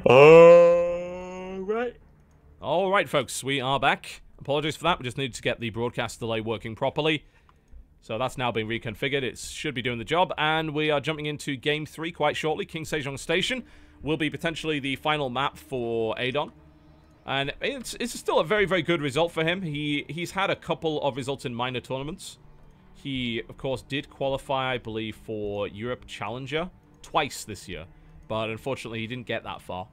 Alright. Alright, folks, we are back. Apologies for that, we just needed to get the broadcast delay working properly. So that's now been reconfigured, it should be doing the job, and we are jumping into Game 3 quite shortly. King Sejong Station will be potentially the final map for Adon. And it's still a very, very good result for him. He's had a couple of results in minor tournaments. He, of course, did qualify, I believe, for Europe Challenger twice this year. But unfortunately, he didn't get that far.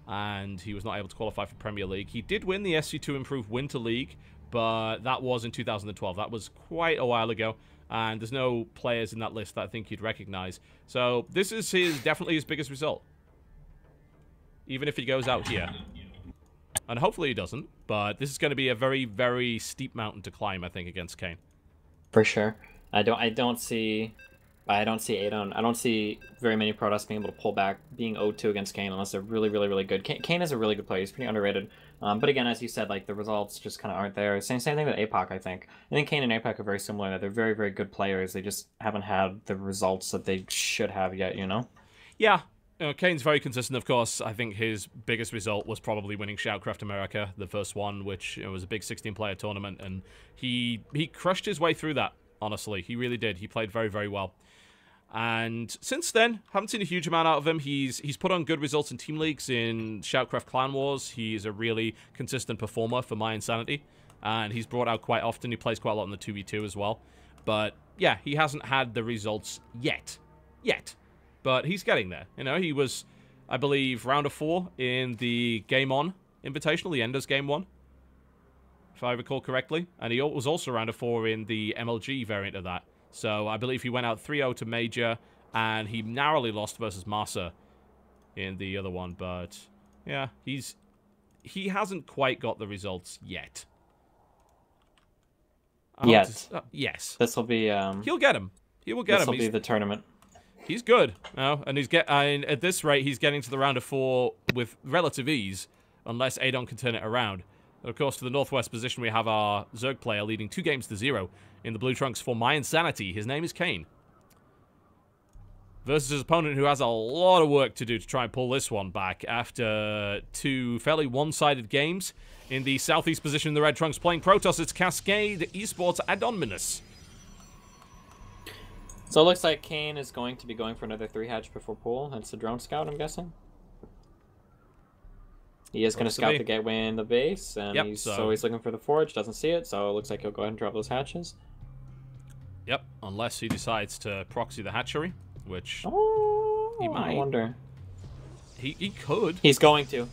And he was not able to qualify for Premier League. He did win the SC2 Improved Winter League, but that was in 2012. That was quite a while ago. And there's no players in that list that I think you'd recognize. So this is definitely his biggest result. Even if he goes out here. And hopefully he doesn't, but this is going to be a very, very steep mountain to climb, I think, against Kane. For sure. I don't see Adon. I don't see very many Protoss being able to pull back, being 0-2 against Kane unless they're really, really, really good. Kane is a really good player. He's pretty underrated. But again, as you said, like the results just kind of aren't there. Same thing with APOC, I think. I think Kane and APOC are very similar. They're very, very good players. They just haven't had the results that they should have yet, you know? Yeah. Kane's very consistent, of course. I think his biggest result was probably winning Shoutcraft America, the first one, which was a big 16-player tournament, and he crushed his way through that, honestly. He really did. He played very, very well. And since then, haven't seen a huge amount out of him. He's put on good results in team leagues, in Shoutcraft Clan Wars. He's a really consistent performer for My Insanity, and he's brought out quite often. He plays quite a lot in the 2v2 as well. But, yeah, he hasn't had the results yet. But he's getting there. You know, he was, I believe, round of 4 in the Game On Invitational, the Enders Game 1, if I recall correctly. And he was also round of 4 in the MLG variant of that. So I believe he went out 3-0 to Major, and he narrowly lost versus Masa in the other one. But, yeah, he hasn't quite got the results yet. Yes. This will be... He'll get him. He will get him. This will be the tournament. He's good, and at this rate, he's getting to the round of 4 with relative ease, unless Adon can turn it around. And of course, to the northwest position, we have our Zerg player leading 2-0 in the blue trunks for My Insanity. His name is Kane. Versus his opponent, who has a lot of work to do to try and pull this one back after 2 fairly one-sided games. In the southeast position in the red trunks, playing Protoss, it's Cascade Esports Adonminus. So it looks like Kane is going to be going for another 3-hatch before pool. That's the drone scout, I'm guessing. He is going to scout the gateway in the base, and so he's looking for the forge, doesn't see it, so it looks like he'll go ahead and drop those hatches. Yep, unless he decides to proxy the hatchery, which he might. I wonder. He could. He's going to.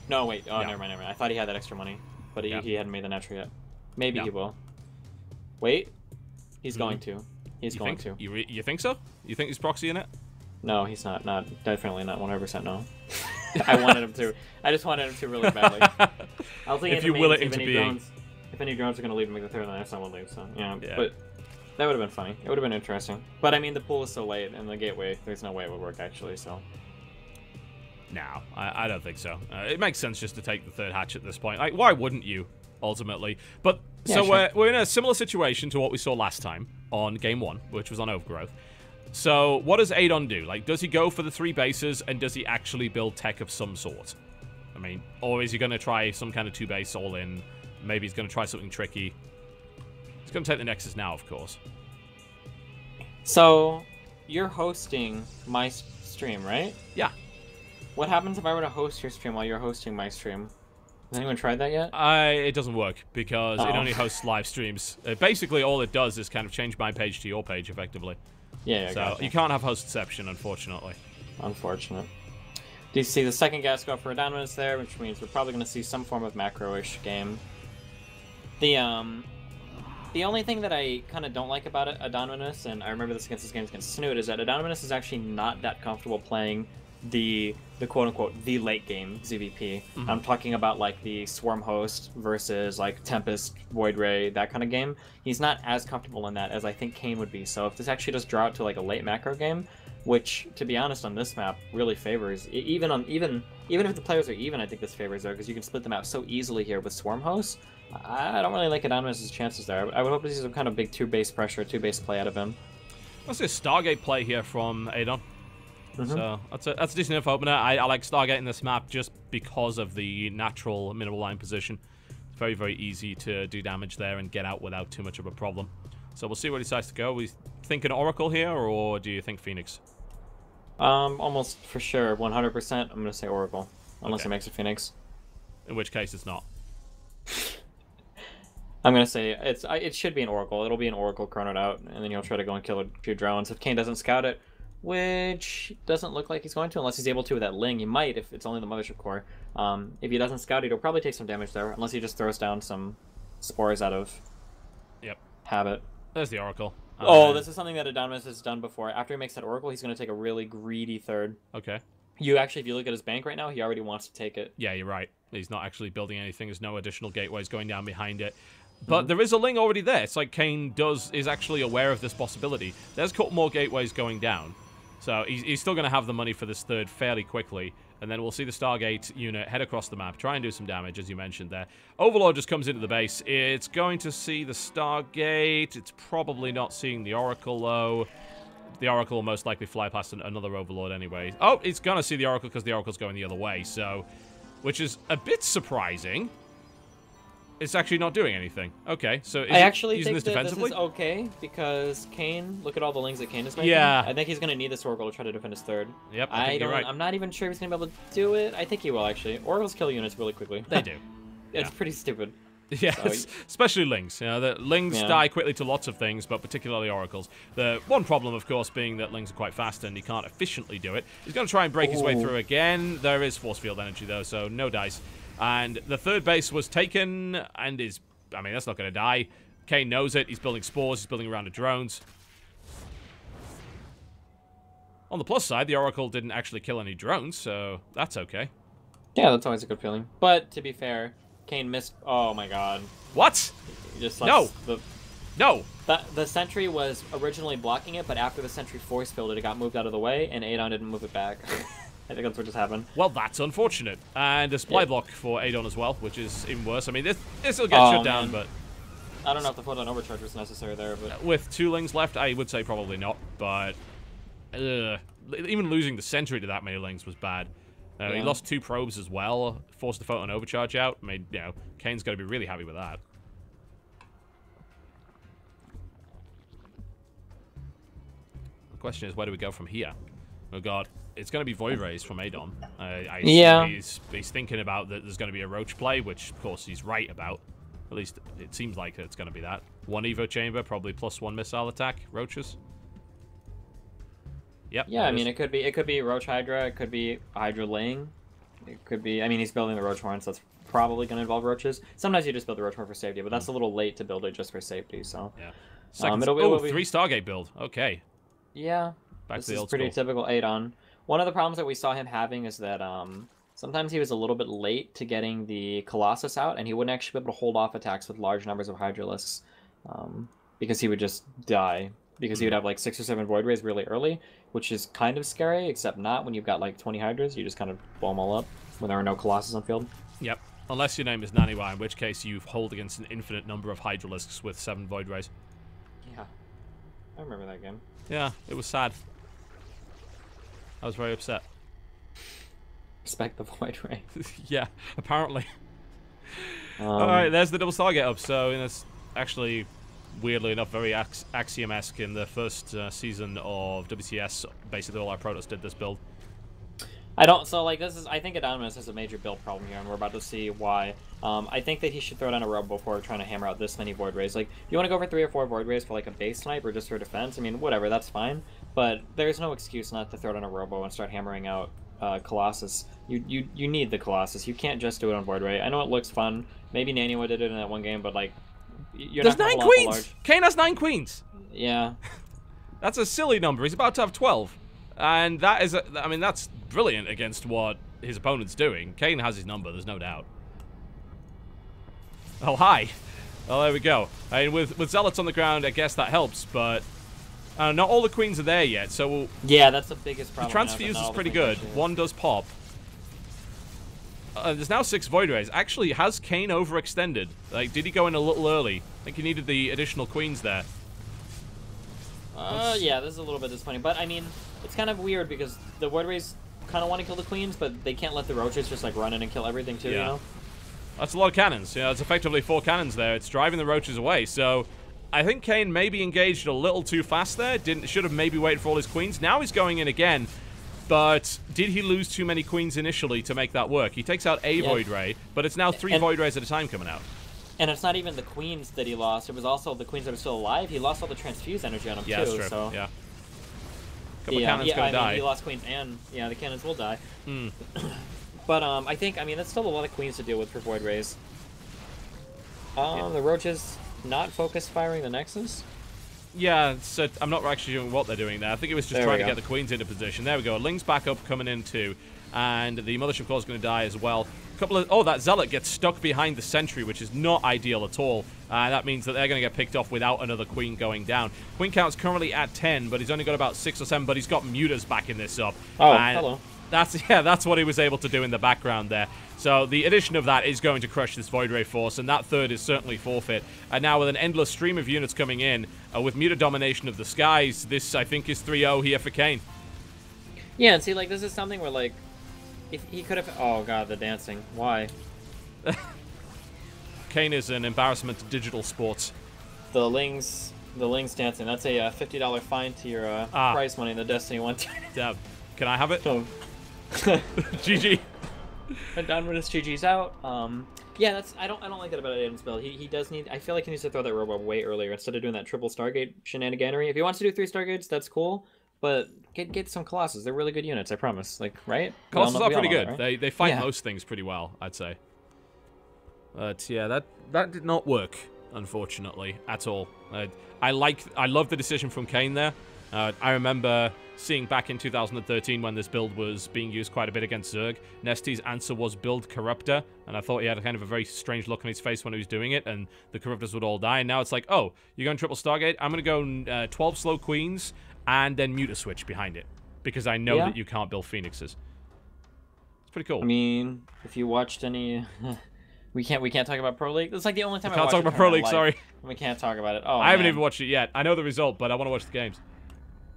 No, wait. Oh, never mind. I thought he had that extra money, but he hadn't made the natural yet. Maybe he will. Wait. He's going to. He's going to. You think so? You think he's proxying it? No, he's not. Definitely not 100% no. I wanted him to. I just wanted him to really badly. I was thinking if you will it into being. If any drones are going to leave and make the third, then that's not one leave. So yeah, but that would have been funny. It would have been interesting. But I mean, the pool is so late, and the gateway, there's no way it would work actually. So. No, I don't think so. It makes sense just to take the 3rd hatch at this point. Like, why wouldn't you? Ultimately, but so we're in a similar situation to what we saw last time on Game 1, which was on Overgrowth. So what does Adon do? Like, does he go for the 3 bases, and does he actually build tech of some sort? I mean, or is he going to try some kind of 2-base all-in? Maybe he's going to try something tricky. He's going to take the Nexus now, of course. So you're hosting my stream, right? Yeah. What happens if I were to host your stream while you're hosting my stream? Has anyone tried that yet? It doesn't work because it only hosts live streams. Basically, all it does is kind of change my page to your page, effectively. Yeah, so gotcha. You can't have hostception, unfortunately. Unfortunate. Do you see the second gas go for Adonminus there, which means we're probably going to see some form of macro-ish game. The only thing that I kind of don't like about it, Adonminus, and I remember this against Snoot, is that Adonminus is actually not that comfortable playing the quote-unquote the late game ZVP. I'm talking about like the Swarm Host versus like Tempest, Void Ray, that kind of game. He's not as comfortable in that as I think Kane would be. So if this actually does draw out to like a late macro game, which to be honest on this map really favors, even if the players are even, I think this favors there because you can split the map so easily here with Swarm Host. I don't really like Adonminus' chances there. I would hope to see some kind of big 2-base pressure, 2-base play out of him. What's this Stargate play here from Adon? So that's a decent enough opener. I like Stargate in this map just because of the natural mineral line position. It's very, very easy to do damage there and get out without too much of a problem. So we'll see where he decides to go. We think an Oracle here, or do you think Phoenix? Almost for sure, 100%. I'm gonna say Oracle, unless he makes it Phoenix. In which case, it's not. I'm gonna say it should be an Oracle. It'll be an Oracle chronoed out, and then he'll try to go and kill a few drones. If Kane doesn't scout it, which doesn't look like he's going to, unless he's able to with that Ling. He might if it's only the Mothership Core. If he doesn't scout it, he'll probably take some damage there, unless he just throws down some spores out of habit. There's the Oracle. Oh, this is something that Adonminus has done before. After he makes that Oracle, he's going to take a really greedy third. Okay. If you look at his bank right now, he already wants to take it. Yeah, you're right. He's not actually building anything. There's no additional gateways going down behind it. But there is a Ling already there. It's like Kane is actually aware of this possibility. There's a couple more gateways going down. So he's still going to have the money for this third fairly quickly. And then we'll see the Stargate unit head across the map, try and do some damage, as you mentioned there. Overlord just comes into the base. It's going to see the Stargate. It's probably not seeing the Oracle, though. The Oracle will most likely fly past another Overlord anyway. Oh, it's going to see the Oracle because the Oracle's going the other way, so... Which is a bit surprising. It's actually not doing anything. Okay, so I actually using think this that defensively? this is okay, because Kane, look at all the Lings that Kane is making. Yeah. I think he's going to need this Oracle to try to defend his third. Yep, I think you're right. I'm not even sure if he's going to be able to do it. I think he will, actually. Oracles kill units really quickly. They do. It's pretty stupid. Yeah, So, especially Lings. You know, the Lings die quickly to lots of things, but particularly Oracles. The one problem, of course, being that Lings are quite fast and he can't efficiently do it. He's going to try and break his way through again. There is force field energy, though, so no dice. And the third base was taken and is... I mean, that's not going to die. Kane knows it. He's building spores. He's building around the drones. On the plus side, the Oracle didn't actually kill any drones, so that's okay. Yeah, that's always a good feeling. But, to be fair, Kane missed... Oh, my God. What? Just No. No. The sentry was originally blocking it, but after the sentry force filled it got moved out of the way, and Adon didn't move it back. I think that's what just happened. Well, that's unfortunate. And a supply block for Adon as well, which is even worse. I mean, this will get shut down, but... I don't know if the photon overcharge was necessary there, but... With 2 Lings left, I would say probably not, but... even losing the sentry to that many Lings was bad. He lost 2 probes as well, forced the photon overcharge out. I mean, you know, Kane's got to be really happy with that. The question is, where do we go from here? Oh god, it's going to be Void Rays from Adon. I assume he's thinking about that there's going to be a Roach play, which of course he's right about. At least it seems like it's going to be that. 1 Evo chamber, probably +1 missile attack, Roaches. Yep. Yeah, I mean it could be Roach Hydra, it could be Hydra Ling. It could be, I mean he's building the Roach Horn, so that's probably going to involve Roaches. Sometimes you just build the Roach Horn for safety, but that's a little late to build it just for safety, so. Yeah. It'll be 3 Stargate build. Okay. Yeah. Back this to the old is pretty school. typical Adon. One of the problems that we saw him having is that sometimes he was a little bit late to getting the Colossus out, and he wouldn't actually be able to hold off attacks with large numbers of Hydralisks, because he would just die. Because he would have like 6 or 7 Void Rays really early, which is kind of scary, except not when you've got like 20 Hydras. You just kind of blow them all up when there are no Colossus on field. Yep. Unless your name is Naniwa, in which case you hold against an infinite number of Hydralisks with 7 Void Rays. Yeah. I remember that game. Yeah, it was sad. I was very upset. Respect the Void Ray. Yeah, apparently. Alright, there's the double Stargate up. So, it's actually, weirdly enough, very Axiom-esque. In the first season of WCS, basically all our protos did this build. I think Adonminus has a major build problem here, and we're about to see why. I think that he should throw down a Robo before trying to hammer out this many Void Rays. Like, you want to go for 3 or 4 Void Rays for like a base snipe or just for defense? I mean, whatever, that's fine. But there's no excuse not to throw down a Robo and start hammering out Colossus. You need the Colossus. You can't just do it on Void Ray. I know it looks fun. Maybe Naniwa did it in that one game, but like, you're There's not 9 gonna hold off a queens! large... Kane has 9 queens! Yeah. That's a silly number. He's about to have 12. And that is, I mean, that's brilliant against what his opponent's doing. Kane has his number, there's no doubt. Oh, hi. Well, there we go. I mean, with Zealots on the ground, I guess that helps, but not all the queens are there yet, so... Yeah, that's the biggest problem. The transfuse is pretty good. 1 does pop. There's now 6 Void Rays. Actually, has Kane overextended? Like, did he go in a little early? I think he needed the additional queens there. Yeah, this is a little bit disappointing, but I mean, it's kind of weird because the Void Rays kind of want to kill the queens, but they can't let the roaches just like run in and kill everything too. You know. That's a lot of cannons. You know, it's effectively 4 cannons there. It's driving the roaches away. So I think Kane maybe engaged a little too fast there. Should have maybe waited for all his queens. Now he's going in again. But did he lose too many queens initially to make that work? He takes out a Void Ray, but it's now 3 Void Rays at a time coming out. And it's not even the queens that he lost. It was also the queens that are still alive. He lost all the transfuse energy on them too. That's true. So Yeah. Couple of cannons gonna die. Mean, he lost queens and the cannons will die. Mm. But I think that's still a lot of queens to deal with for Void Rays. The roaches not focus firing the Nexus. Yeah, so I'm not actually doing what they're doing there. I think it was just trying to get the queens into position. There we go. Ling's back up coming in too. And the Mothership Core is going to die as well. That Zealot gets stuck behind the Sentry, which is not ideal at all. That means that they're going to get picked off without another Queen going down. Queen count's currently at 10, but he's only got about 6 or 7, but he's got Mutas backing this up. Oh, hello. That's what he was able to do in the background there. So the addition of that is going to crush this Void Ray force, and that third is certainly forfeit. And now with an endless stream of units coming in, with Muta domination of the skies, this, I think, is 3-0 here for Kane. Yeah, and see, like, this is something where, like, if he could have... Oh, God, the dancing. Why? Kane is an embarrassment to digital sports. The Ling's dancing. That's a $50 fine to your prize money in the Destiny 1. Damn. Can I have it? Oh. GG. Adonminus GG's out. Yeah, I don't like that about Adam's build. He does need... I feel like he needs to throw that robot way earlier instead of doing that triple Stargate shenaniganery. If he wants to do 3 Stargates, that's cool. But get some Colossus. They're really good units, I promise. Like, right? Colossus are pretty good. That, right? They fight most things pretty well, I'd say. But yeah, that did not work, unfortunately, at all. I love the decision from Kane there. I remember seeing back in 2013 when this build was being used quite a bit against Zerg, Nesty's answer was build Corruptor, and I thought he had kind of a very strange look on his face when he was doing it, and the Corruptors would all die, and now it's like, oh, you're going triple Stargate? I'm going to go 12 slow Queens, and then Muta Switch behind it, because I know that you can't build Phoenixes. It's pretty cool. I mean, if you watched any... We can't talk about Pro League. It's like the only time I can't talk about Pro League, sorry. We can't talk about it. Oh, I haven't even watched it yet. I know the result, but I want to watch the games.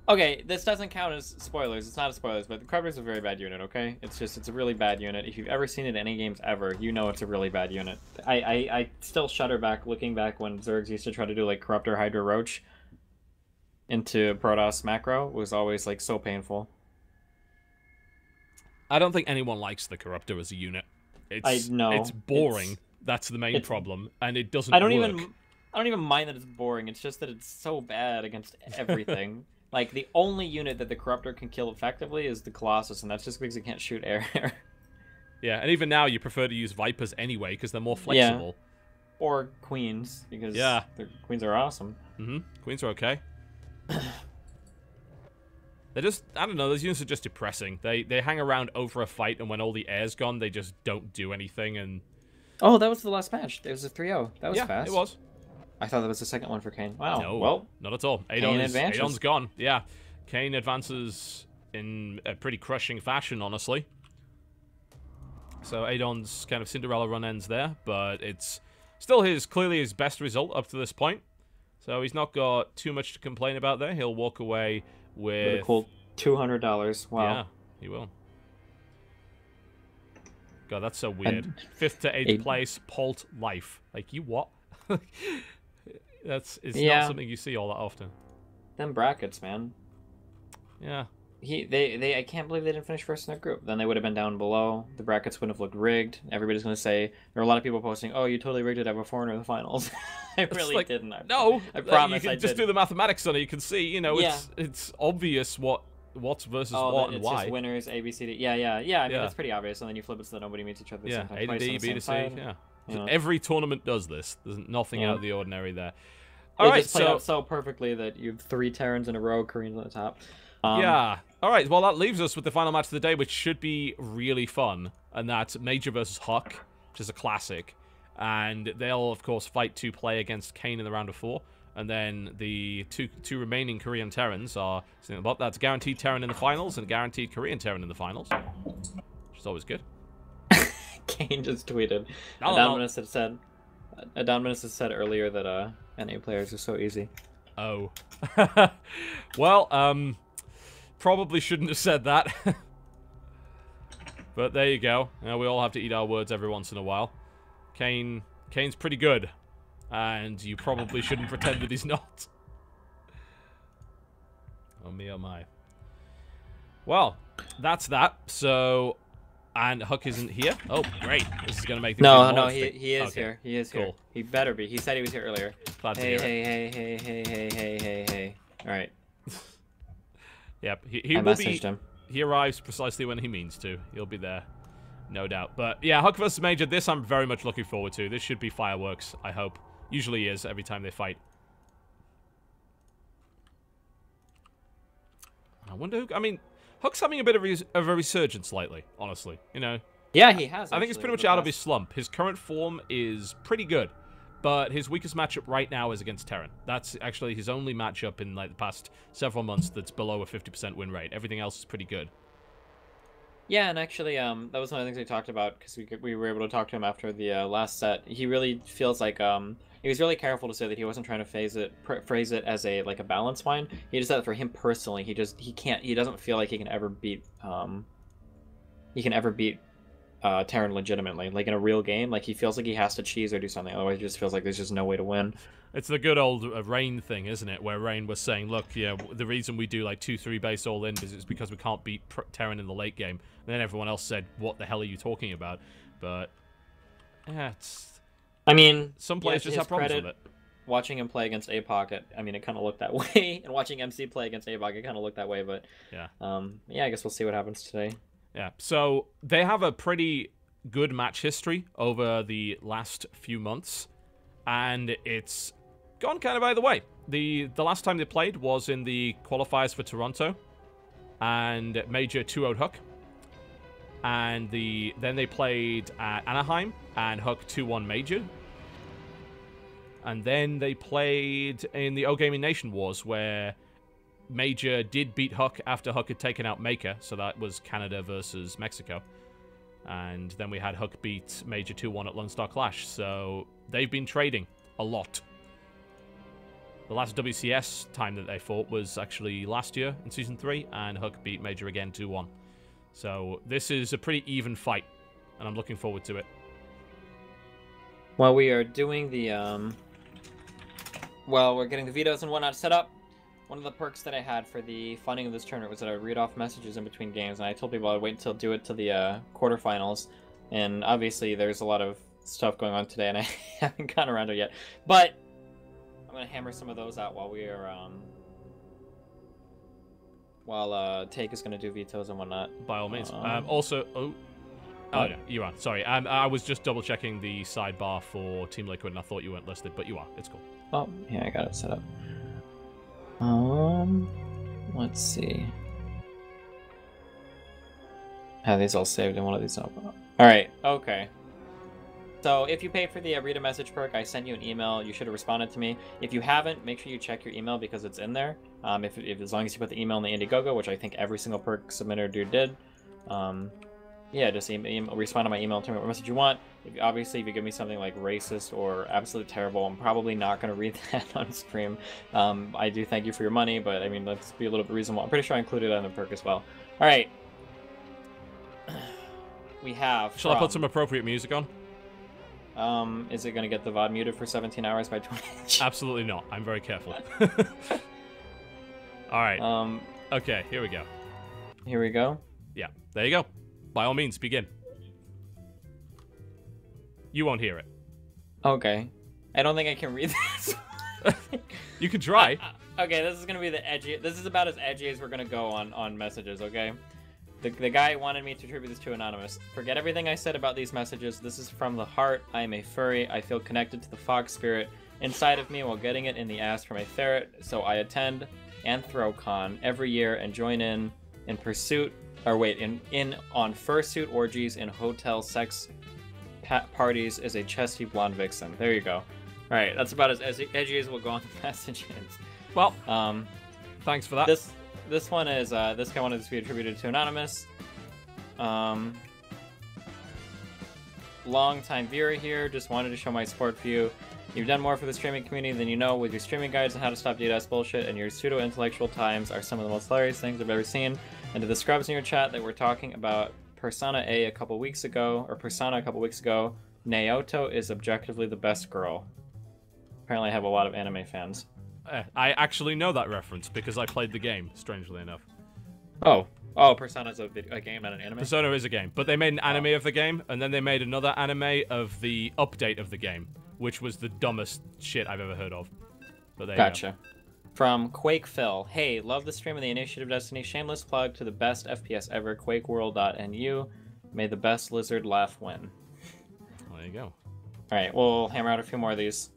Okay, this doesn't count as spoilers. It's not spoilers, but the Corruptor's a very bad unit, okay? It's a really bad unit. If you've ever seen it in any games ever, you know it's a really bad unit. I still shudder back, looking back when Zergs used to try to do, like, Corruptor Hydra Roach into Protoss Macro. It was always, like, so painful. I don't think anyone likes the Corruptor as a unit. It's boring. That's the main problem, and it doesn't work. I don't even mind that it's boring. It's just that it's so bad against everything. Like, the only unit that the Corruptor can kill effectively is the Colossus, and that's just because it can't shoot air. Yeah, and even now you prefer to use Vipers anyway, because they're more flexible. Yeah. Or Queens, because the Queens are awesome. Mm-hmm. Queens are okay. They're just, I don't know, those units are just depressing. They hang around over a fight, and when all the air's gone, they just don't do anything, and... Oh, that was the last match. It was a 3-0. That was fast. Yeah, it was. I thought that was the second one for Kane. Wow. No, well, not at all. Adon's gone. Yeah. Kane advances in a pretty crushing fashion, honestly. So Adon's kind of Cinderella run ends there, but it's still clearly his best result up to this point. So he's not got too much to complain about there. He'll walk away with a cool $200. Wow. Yeah, he will. God, that's so weird. 5th to 8th place, Polt Life. Like, you what? It's not something you see all that often. Them brackets, man. Yeah. I can't believe they didn't finish first in their group. Then they would have been down below. The brackets wouldn't have looked rigged. Everybody's going to say, there are a lot of people posting, oh, you totally rigged it at a foreigner in the finals. I really didn't. I promise you can just do the mathematics on it. You can see, you know, it's obvious what's versus what and why. It's just winners, A, B, C, D. Yeah. I mean, that's pretty obvious. And then you flip it so that nobody meets each other. Yeah, A to D, B to C. Yeah. You know. Every tournament does this. There's nothing out of the ordinary there. All right, just played out so perfectly that you have 3 Terrans in a row, Koreans on the top. Yeah. All right, well, that leaves us with the final match of the day, which should be really fun. And that's Major versus Huck, which is a classic. And they'll, of course, fight to play against Kane in the round of 4. And then the two remaining Korean Terrans are... That's guaranteed Terran in the finals and guaranteed Korean Terran in the finals. Which is always good. Kane just tweeted. Adonminus had said earlier that NA players are so easy. Oh. Well, Probably shouldn't have said that. But there you go. We all have to eat our words every once in a while. Kane's pretty good. And you probably shouldn't pretend that he's not. Oh me, oh my. Well, that's that. So, and Huck isn't here? Oh, great. This is going to make things No, he is here. He is here. Cool. He better be. He said he was here earlier. Glad to hear it. Hey. All right. Yep. I messaged him. He arrives precisely when he means to. He'll be there. No doubt. But yeah, Huck vs. Major, this I'm very much looking forward to. This should be fireworks, I hope. Usually is every time they fight. I wonder who, I mean, Huck's having a bit of a resurgence lately, honestly. You know? Yeah, he has. I think he's pretty much out of his slump. His current form is pretty good. But his weakest matchup right now is against Terran. That's actually his only matchup in like the past several months that's below a 50% win rate. Everything else is pretty good. Yeah, and actually, that was one of the things we talked about because we were able to talk to him after the last set. He really feels like he was really careful to say that he wasn't trying to phrase it as a balance wine. He just said that for him personally, he doesn't feel like he can ever beat Terran legitimately, like in a real game. Like he feels like he has to cheese or do something, otherwise he just feels like there's just no way to win. It's the good old Rain thing, isn't it? Where Rain was saying, look, yeah, the reason we do like 2-3 base all in is because we can't beat Terran in the late game. And then everyone else said, what the hell are you talking about? But yeah, I mean, some players just have problems with it. Watching him play against APOC, it kind of looked that way, and watching MC play against APOC, it kind of looked that way. But yeah, I guess we'll see what happens today. Yeah, so they have a pretty good match history over the last few months, and it's gone kind of either way. The last time they played was in the qualifiers for Toronto, and Major 2-0'd Huck. And then they played at Anaheim, and Huck 2-1 Major. And then they played in the O Gaming Nation Wars, where Major did beat Huck after Huck had taken out Maker, so that was Canada versus Mexico. And then we had Huck beat Major 2-1 at Lone Star Clash, so they've been trading a lot. The last WCS time that they fought was actually last year in Season 3, and Huck beat Major again 2-1. So this is a pretty even fight, and I'm looking forward to it. While we are doing the, we're getting the vetoes and whatnot set up, one of the perks that I had for the funding of this tournament was that I would read off messages in between games, and I told people I'd wait until do it to the quarterfinals. And obviously there's a lot of stuff going on today, and I haven't gotten around to it yet. But I'm gonna hammer some of those out while we are Take is gonna do vetoes and whatnot. By all means. Also, no, you are. Sorry, I was just double checking the sidebar for Team Liquid, and I thought you weren't listed, but you are. It's cool. Oh, yeah, I got it set up. Let's see. Have these all saved in one of these up. Alright, okay. So if you paid for the read a message perk, I sent you an email. You should have responded to me. If you haven't, make sure you check your email because it's in there. If as long as you put the email in the Indiegogo, which I think every single perk submitter did. Yeah, just respond to my email and tell me what message you want. Obviously, if you give me something like racist or absolutely terrible, I'm probably not going to read that on stream. I do thank you for your money, but I mean, let's be a little bit reasonable. I'm pretty sure I included that in the perk as well. All right. We have. Shall I put some appropriate music on? Is it going to get the VOD muted for 17 hours by Twitch? Absolutely not. I'm very careful. All right. Okay, here we go. Here we go? Yeah, there you go. By all means, begin. You won't hear it. Okay. I don't think I can read this. You can try. Okay, this is going to be the edgy. This is about as edgy as we're going to go on messages, okay? The guy wanted me to attribute this to Anonymous. Forget everything I said about these messages. This is from the heart. I am a furry. I feel connected to the fox spirit inside of me while getting it in the ass from a ferret. So I attend AnthroCon every year and join in pursuit, or wait, on fursuit orgies in hotel sex parties as a chesty blonde vixen. There you go. All right, that's about as edgy as we'll go on the messages. Well, thanks for that. This one is, this guy wanted this to be attributed to Anonymous. Long time viewer here, just wanted to show my support for you. You've done more for the streaming community than you know with your streaming guides on how to stop DDoS bullshit, and your pseudo-intellectual times are some of the most hilarious things I've ever seen. And to the scrubs in your chat that were talking about Persona a couple weeks ago, Naoto is objectively the best girl. Apparently I have a lot of anime fans. I actually know that reference because I played the game, strangely enough. Oh, Persona's a game, not an anime? Persona is a game, but they made an anime of the game, and then they made another anime of the update of the game, which was the dumbest shit I've ever heard of. But there you go. From Quake Phil. Hey, love the stream of the Initiative Destiny. Shameless plug to the best FPS ever, QuakeWorld.nu. May the best lizard laugh win. Well, there you go. Alright, we'll hammer out a few more of these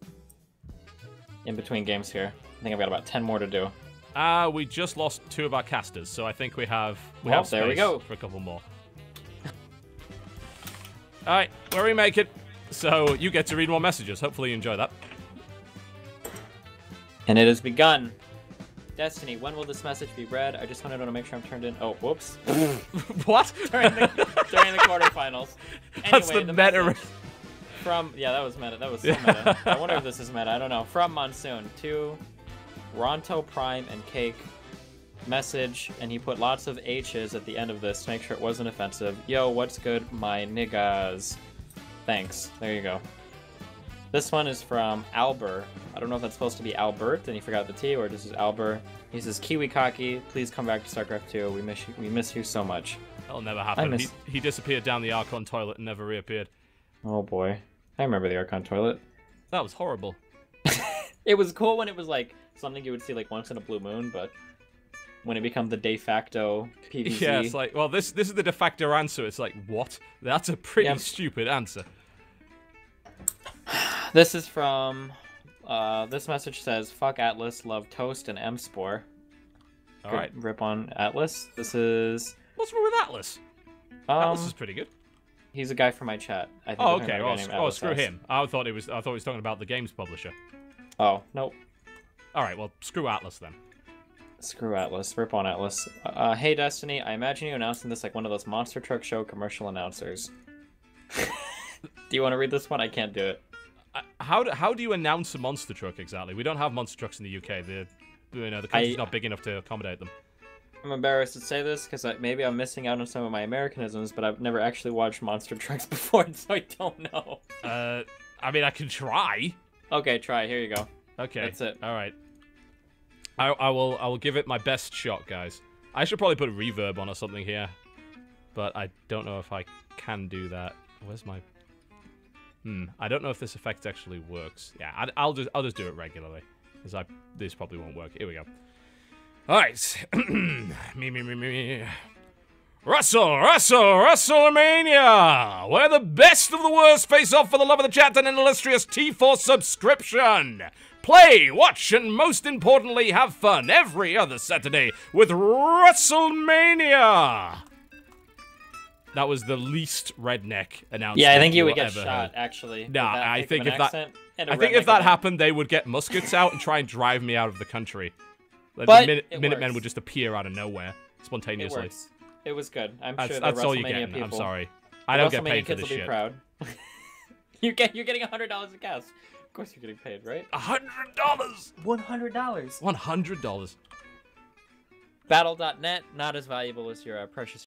in between games here. I think I've got about 10 more to do. We just lost 2 of our casters, so I think we have space there we go. for a couple more. Alright, where we make it. So you get to read more messages. Hopefully you enjoy that. And it has begun. Destiny, when will this message be read? I just wanted to make sure I'm turned in. Oh, whoops. What? during the quarterfinals. Anyway, That's the meta. From that was meta. That was so meta. I wonder if this is meta. I don't know. From Monsoon to Ronto Prime and Cake message, and he put lots of H's at the end of this to make sure it wasn't offensive. Yo, what's good, my niggas? Thanks. There you go. This one is from Albert. I don't know if that's supposed to be Albert and he forgot the T, or this is Albert. He says, Kiwi Kaki, please come back to StarCraft 2. We miss you so much. That'll never happen. He disappeared down the Archon toilet and never reappeared. Oh boy. I remember the Archon toilet. That was horrible. It was cool when it was like something you would see like once in a blue moon, but when it becomes the de facto PvZ. Yeah, it's like, well, this is the de facto answer. It's like, what? That's a pretty stupid answer. This is from, this message says, fuck Atlas, love Toast and M-Spore. Alright. Rip on Atlas. This is... What's wrong with Atlas? Atlas is pretty good. He's a guy from my chat. I think okay. Screw him. I thought he was talking about the games publisher. Oh, nope. Alright, well, screw Atlas then. Screw Atlas. Rip on Atlas. Hey, Destiny, I imagine you announcing this like one of those Monster Truck Show commercial announcers. Do you want to read this one? I can't do it. How do you announce a monster truck exactly? We don't have monster trucks in the UK. The country's not big enough to accommodate them. I'm embarrassed to say this because maybe I'm missing out on some of my Americanisms, but I've never actually watched monster trucks before, so I don't know. I mean, I can try. Okay, try. Here you go. Okay, that's it. All right. I will give it my best shot, guys. I should probably put a reverb on or something here, but I don't know if I can do that. Where's my... I don't know if this effect actually works. Yeah, I'll just do it regularly, because this probably won't work. Here we go. All right, me. WrestleMania, where the best of the worst face off for the love of the chat and an illustrious T4 subscription. Play, watch, and most importantly, have fun every other Saturday with WrestleMania. That was the least redneck announcement. Yeah, I think you would get shot, actually. Nah, I think if that happened, they would get muskets out and try and drive me out of the country. But the Minutemen would just appear out of nowhere, spontaneously. It was good. I'm sure that's all you get. I'm sorry. I don't get paid for this shit. Proud. You're getting $100 a cast. Of course you're getting paid, right? $100! $100. $100. Battle.net, not as valuable as your precious